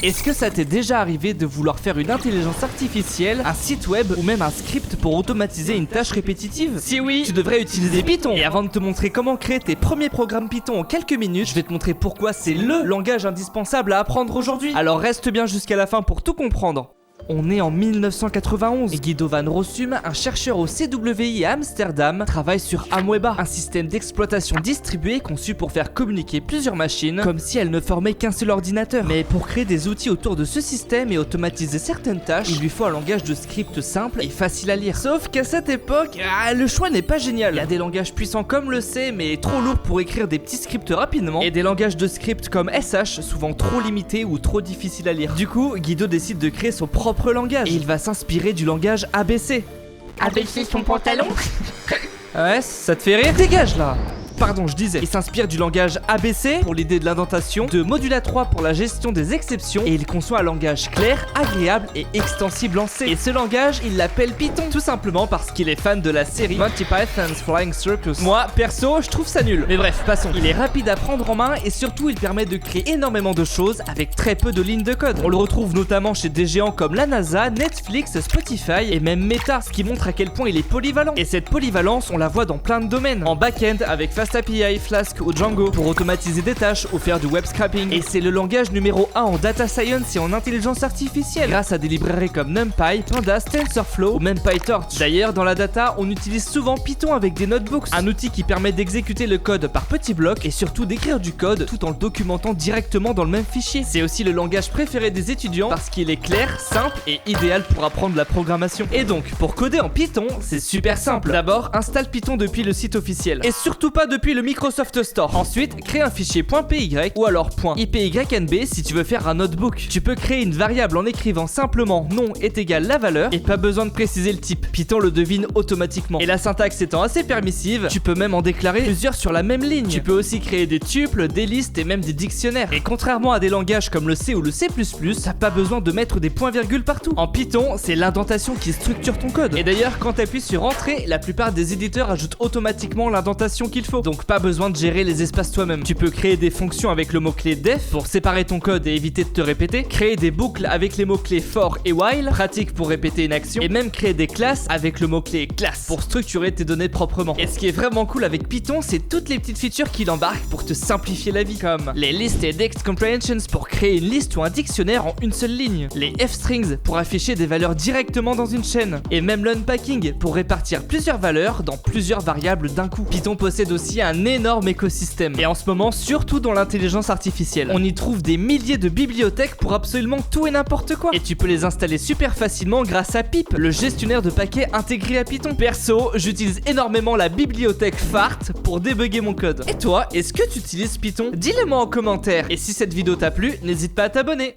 Est-ce que ça t'est déjà arrivé de vouloir faire une intelligence artificielle, un site web ou même un script pour automatiser une tâche répétitive? Si oui, tu devrais utiliser Python. Et avant de te montrer comment créer tes premiers programmes Python en quelques minutes, je vais te montrer pourquoi c'est le langage indispensable à apprendre aujourd'hui. Alors reste bien jusqu'à la fin pour tout comprendre. On est en 1991 et Guido van Rossum, un chercheur au CWI à Amsterdam, travaille sur Amoeba, un système d'exploitation distribué conçu pour faire communiquer plusieurs machines comme si elles ne formaient qu'un seul ordinateur. Mais pour créer des outils autour de ce système et automatiser certaines tâches, il lui faut un langage de script simple et facile à lire. Sauf qu'à cette époque, le choix n'est pas génial. Il y a des langages puissants comme le C, mais trop lourds pour écrire des petits scripts rapidement, et des langages de script comme SH, souvent trop limités ou trop difficiles à lire. Du coup, Guido décide de créer son propre langage et il va s'inspirer du langage ABC. Abaisser son pantalon? Ouais, ça te fait rire? Dégage là! Pardon, je disais. Il s'inspire du langage ABC pour l'idée de l'indentation, de Modula 3 pour la gestion des exceptions, et il conçoit un langage clair, agréable et extensible en C. Et ce langage, il l'appelle Python, tout simplement parce qu'il est fan de la série Monty Python's Flying Circus. Moi, perso, je trouve ça nul. Mais bref, passons. Il est rapide à prendre en main et surtout, il permet de créer énormément de choses avec très peu de lignes de code. On le retrouve notamment chez des géants comme la NASA, Netflix, Spotify et même Meta, ce qui montre à quel point il est polyvalent. Et cette polyvalence, on la voit dans plein de domaines. En back-end avec API, Flask ou Django pour automatiser des tâches ou faire du web scraping. Et c'est le langage numéro 1 en data science et en intelligence artificielle grâce à des librairies comme NumPy, Pandas, TensorFlow ou même PyTorch. D'ailleurs, dans la data, on utilise souvent Python avec des notebooks, un outil qui permet d'exécuter le code par petits blocs et surtout d'écrire du code tout en le documentant directement dans le même fichier. C'est aussi le langage préféré des étudiants parce qu'il est clair, simple et idéal pour apprendre la programmation. Et donc, pour coder en Python, c'est super simple. D'abord, installe Python depuis le site officiel et surtout pas depuis le Microsoft Store. Ensuite, crée un fichier .py ou alors .ipynb si tu veux faire un notebook. Tu peux créer une variable en écrivant simplement nom est égal la valeur et pas besoin de préciser le type. Python le devine automatiquement. Et la syntaxe étant assez permissive, tu peux même en déclarer plusieurs sur la même ligne. Tu peux aussi créer des tuples, des listes et même des dictionnaires. Et contrairement à des langages comme le C ou le C++, t'as pas besoin de mettre des points-virgules partout. En Python, c'est l'indentation qui structure ton code. Et d'ailleurs, quand t'appuies sur Entrée, la plupart des éditeurs ajoutent automatiquement l'indentation qu'il faut. Donc pas besoin de gérer les espaces toi-même. Tu peux créer des fonctions avec le mot-clé def pour séparer ton code et éviter de te répéter, créer des boucles avec les mots-clés for et while, pratique pour répéter une action, et même créer des classes avec le mot-clé class pour structurer tes données proprement. Et ce qui est vraiment cool avec Python, c'est toutes les petites features qu'il embarque pour te simplifier la vie, comme les lists et text comprehensions pour créer une liste ou un dictionnaire en une seule ligne, les f-strings pour afficher des valeurs directement dans une chaîne, et même l'unpacking pour répartir plusieurs valeurs dans plusieurs variables d'un coup. Python possède aussi un énorme écosystème, et en ce moment surtout dans l'intelligence artificielle. On y trouve des milliers de bibliothèques pour absolument tout et n'importe quoi, et tu peux les installer super facilement grâce à Pip, le gestionnaire de paquets intégré à Python. Perso, j'utilise énormément la bibliothèque Fart pour débugger mon code. Et toi, est-ce que tu utilises Python? Dis-le moi en commentaire, et si cette vidéo t'a plu, n'hésite pas à t'abonner.